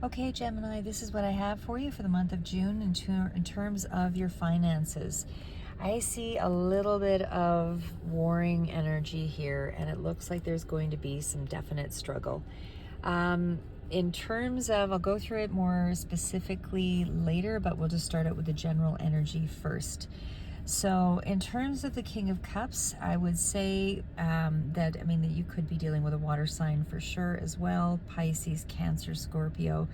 Okay, Gemini, this is what I have for you for the month of June in terms of your finances. I see a little bit of warring energy here, and it looks like there's going to be some definite struggle. In terms of, I'll go through it more specifically later, but we'll just start out with the general energy first. So in terms of the King of Cups, I would say that you could be dealing with a water sign for sure as well. Pisces, Cancer, Scorpio.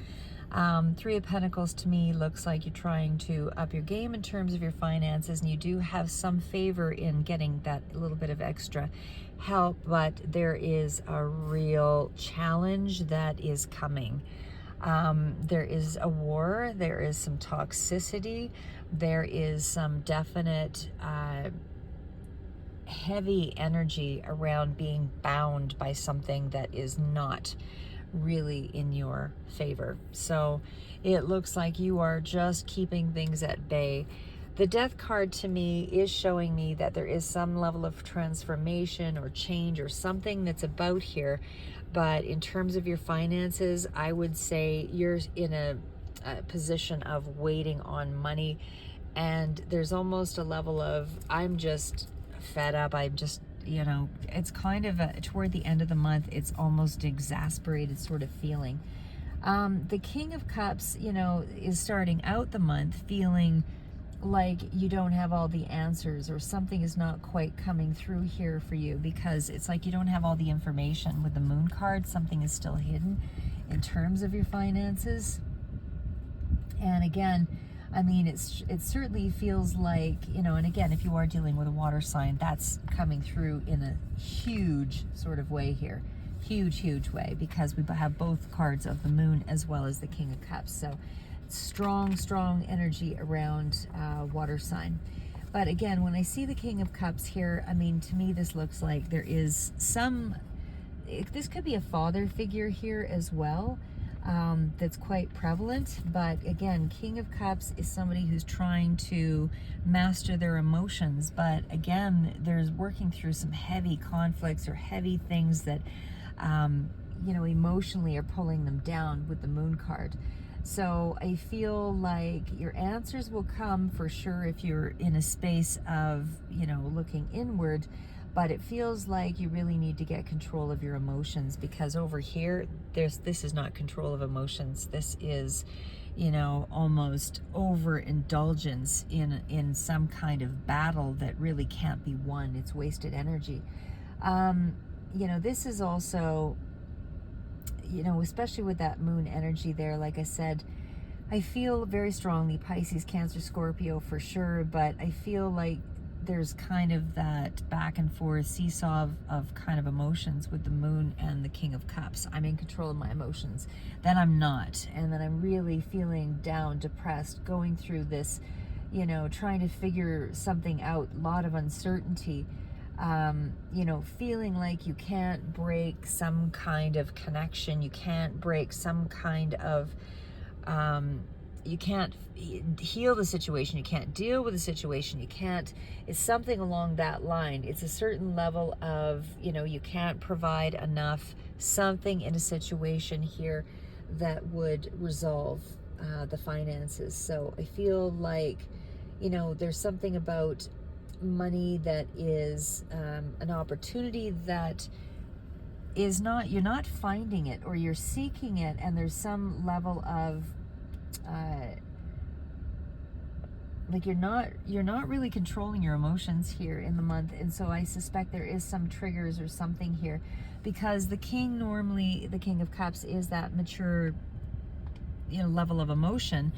Three of Pentacles to me looks like you're trying to up your game in terms of your finances, and you do have some favor in getting that little bit of extra help, but there is a real challenge that is coming. There is a war, there is some toxicity, there is some definite heavy energy around being bound by something that is not really in your favor. So it looks like you are just keeping things at bay. The Death card to me is showing me that there is some level of transformation or change or something that's about here. But in terms of your finances, I would say you're in a position of waiting on money. And there's almost a level of, I'm just fed up. I'm just, it's kind of toward the end of the month, it's almost exasperated sort of feeling. The King of Cups, is starting out the month feeling like you don't have all the answers, or something is not quite coming through here for you, because it's like you don't have all the information. With the Moon card, something is still hidden in terms of your finances. And again, it certainly feels like, and again, if you are dealing with a water sign, that's coming through in a huge sort of way here. Huge way, because we have both cards of the Moon as well as the King of Cups. So strong energy around water sign. But again, when I see the King of Cups here, to me this looks like there is this could be a father figure here as well, that's quite prevalent. But again, King of Cups is somebody who's trying to master their emotions, but again, there's working through some heavy conflicts or heavy things that emotionally are pulling them down with the Moon card. So I feel like your answers will come for sure if you're in a space of, looking inward, but it feels like you really need to get control of your emotions, because over here, this is not control of emotions. This is, almost overindulgence in some kind of battle that really can't be won. It's wasted energy. This is also, especially with that Moon energy there, like I said, I feel very strongly Pisces, Cancer, Scorpio for sure, but I feel like there's kind of that back and forth seesaw of kind of emotions with the Moon and the King of Cups. I'm in control of my emotions, then I'm not, and then I'm really feeling down, depressed, going through this, trying to figure something out, a lot of uncertainty. Feeling like you can't break some kind of connection, you can't break some kind of, you can't heal the situation, you can't deal with the situation, it's something along that line. It's a certain level of, you can't provide enough something in a situation here that would resolve the finances. So I feel like, there's something about money that is an opportunity that is not, you're not finding it, or you're seeking it, and there's some level of like you're not really controlling your emotions here in the month. And so I suspect there is some triggers or something here, because the King of Cups is that mature level of emotion.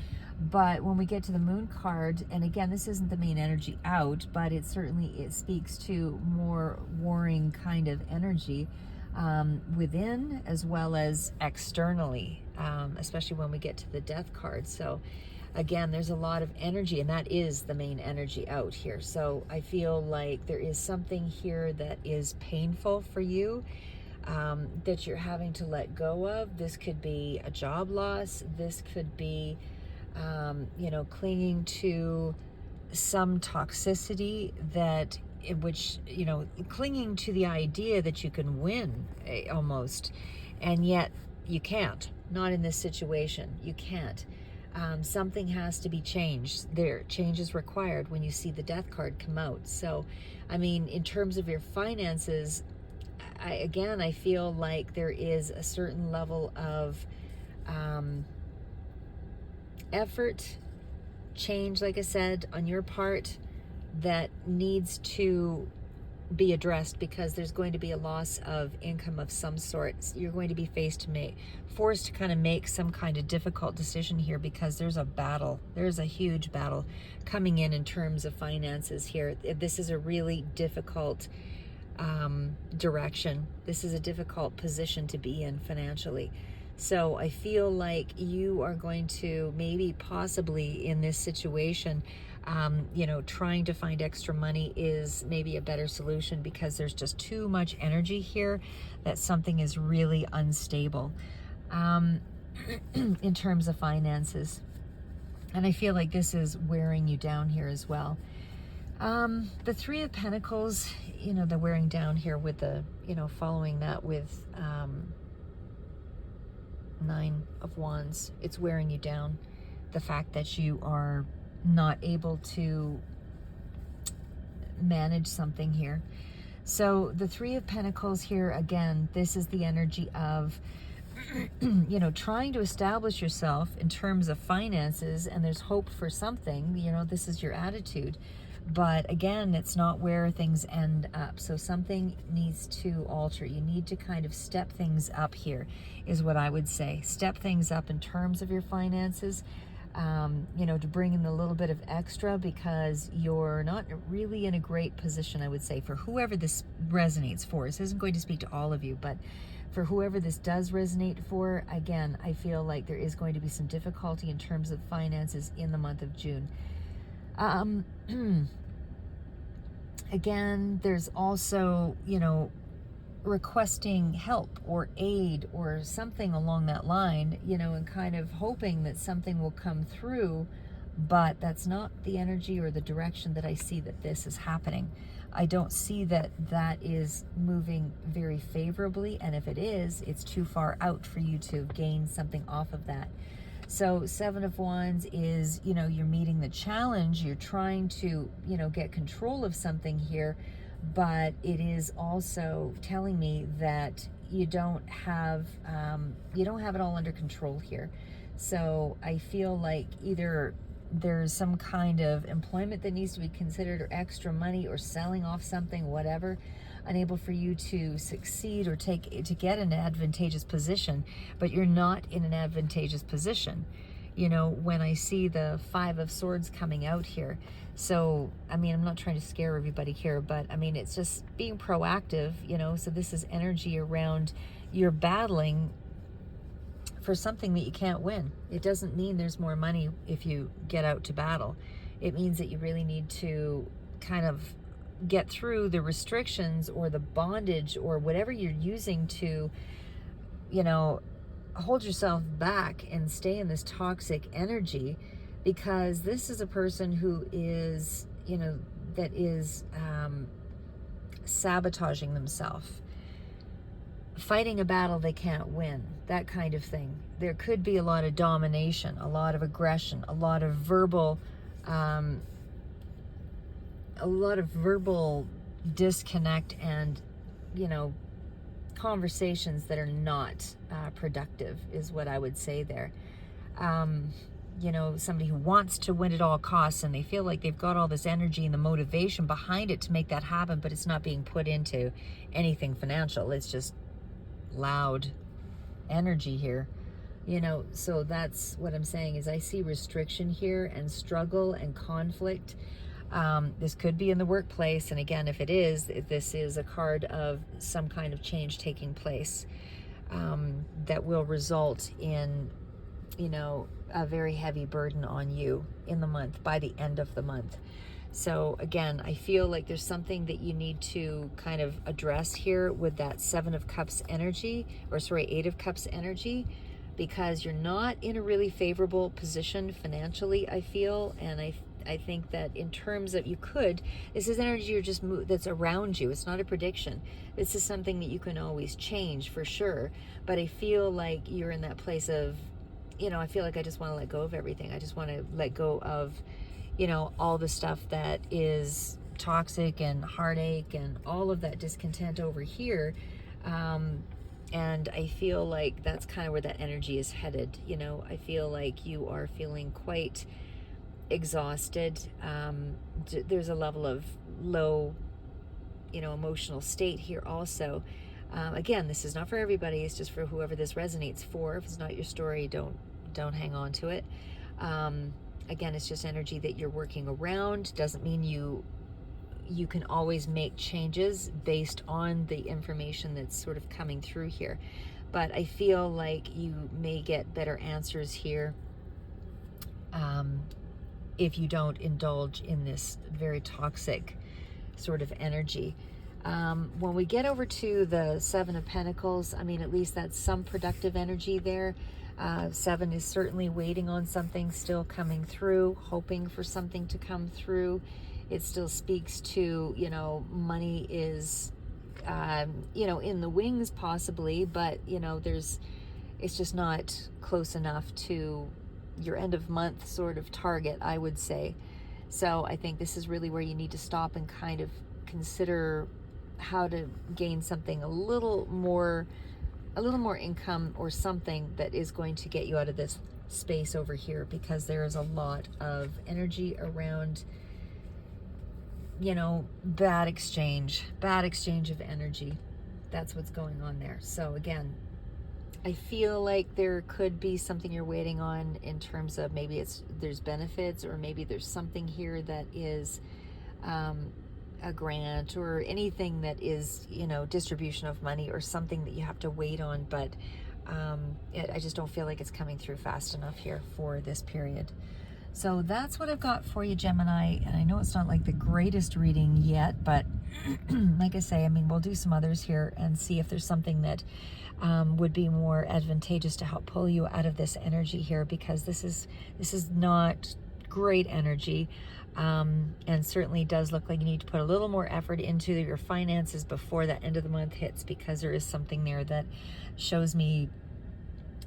But when we get to the Moon card, and again, this isn't the main energy out, but it speaks to more warring kind of energy within as well as externally, especially when we get to the Death card. So again, there's a lot of energy, and that is the main energy out here. So I feel like there is something here that is painful for you, that you're having to let go of. This could be a job loss. This could be clinging to some toxicity clinging to the idea that you can win almost, and yet you can't. not in this situation. You can't. Something has to be changed. Change is required when you see the death card come out. So, I mean, in terms of your finances, I feel like there is a certain level of effort, change, like I said, on your part that needs to be addressed, because there's going to be a loss of income of some sort. You're going to be forced to kind of make some kind of difficult decision here, because there's a battle. There's a huge battle coming in terms of finances here. This is a really difficult direction. This is a difficult position to be in financially. So I feel like you are going to possibly in this situation, trying to find extra money is maybe a better solution, because there's just too much energy here that something is really unstable in terms of finances. And I feel like this is wearing you down here as well. The Three of Pentacles, the wearing down here with the, following that with Nine of Wands. It's wearing you down. The fact that you are not able to manage something here. So the Three of Pentacles here, again, this is the energy of, trying to establish yourself in terms of finances, and there's hope for something, this is your attitude. But again, it's not where things end up. So something needs to alter. You need to kind of step things up here, is what I would say. Step things up in terms of your finances, to bring in a little bit of extra, because you're not really in a great position, I would say, for whoever this resonates for. This isn't going to speak to all of you, but for whoever this does resonate for, again, I feel like there is going to be some difficulty in terms of finances in the month of June. Again, there's also, requesting help or aid or something along that line, and kind of hoping that something will come through, but that's not the energy or the direction that I see that this is happening. I don't see that is moving very favorably, and if it is, it's too far out for you to gain something off of that. So Seven of Wands is, you're meeting the challenge. You're trying to, get control of something here, but it is also telling me that you don't have it all under control here. So I feel like either there's some kind of employment that needs to be considered, or extra money, or selling off something, whatever, unable for you to succeed or to get an advantageous position, but you're not in an advantageous position. When I see the Five of Swords coming out here. So, I mean, I'm not trying to scare everybody here, but I mean, it's just being proactive, so this is energy around you're battling for something that you can't win. It doesn't mean there's more money if you get out to battle. It means that you really need to kind of get through the restrictions or the bondage or whatever you're using to, hold yourself back and stay in this toxic energy, because this is a person who is, that is sabotaging themselves, fighting a battle they can't win, that kind of thing. There could be a lot of domination, a lot of aggression, a lot of verbal disconnect, and conversations that are not productive, is what I would say there. Somebody who wants to win at all costs, and they feel like they've got all this energy and the motivation behind it to make that happen, but it's not being put into anything financial. It's just loud energy here. So that's what I'm saying, is I see restriction here and struggle and conflict. This could be in the workplace, and again, if it is, this is a card of some kind of change taking place that will result in, a very heavy burden on you in the month, by the end of the month. So again, I feel like there's something that you need to kind of address here with that Seven of Cups energy, Eight of Cups energy, because you're not in a really favorable position financially, I feel, and I I think that in terms of, this is energy that's around you. It's not a prediction. This is something that you can always change for sure. But I feel like you're in that place of, I feel like I just want to let go of everything. I just want to let go of, all the stuff that is toxic and heartache and all of that discontent over here. And I feel like that's kind of where that energy is headed. I feel like you are feeling quite exhausted. There's a level of low, emotional state here also. Again, this is not for everybody. It's just for whoever this resonates for. If it's not your story, don't hang on to it. Again, it's just energy that you're working around. Doesn't mean you can always make changes based on the information that's sort of coming through here. But I feel like you may get better answers here if you don't indulge in this very toxic sort of energy. When we get over to the Seven of Pentacles, I mean, at least that's some productive energy there. Seven is certainly waiting on something still coming through, hoping for something to come through. It still speaks to, money is, in the wings possibly, but, it's just not close enough to your end of month sort of target, I would say. So I think this is really where you need to stop and kind of consider how to gain something a little more income, or something that is going to get you out of this space over here, because there is a lot of energy around, bad exchange of energy. That's what's going on there. So again, I feel like there could be something you're waiting on in terms of maybe there's benefits, or maybe there's something here that is a grant or anything that is, distribution of money or something that you have to wait on. But I just don't feel like it's coming through fast enough here for this period. So that's what I've got for you, Gemini. And I know it's not like the greatest reading yet, but like I say, I mean, we'll do some others here and see if there's something that would be more advantageous to help pull you out of this energy here, because this is not great energy. And certainly does look like you need to put a little more effort into your finances before that end of the month hits, because there is something there that shows me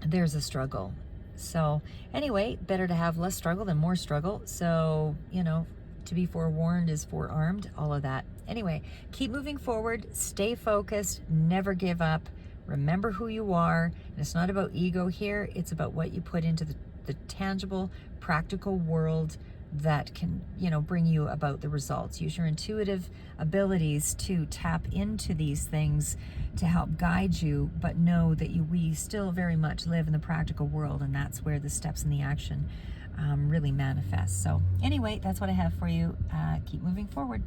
there's a struggle. So anyway, better to have less struggle than more struggle. So, to be forewarned is forearmed, all of that. Anyway, keep moving forward, stay focused, never give up. Remember who you are. And it's not about ego here. It's about what you put into the tangible, practical world that can, bring you about the results. Use your intuitive abilities to tap into these things to help guide you, but know that we still very much live in the practical world, and that's where the steps and the action really manifest. So anyway, that's what I have for you. Keep moving forward.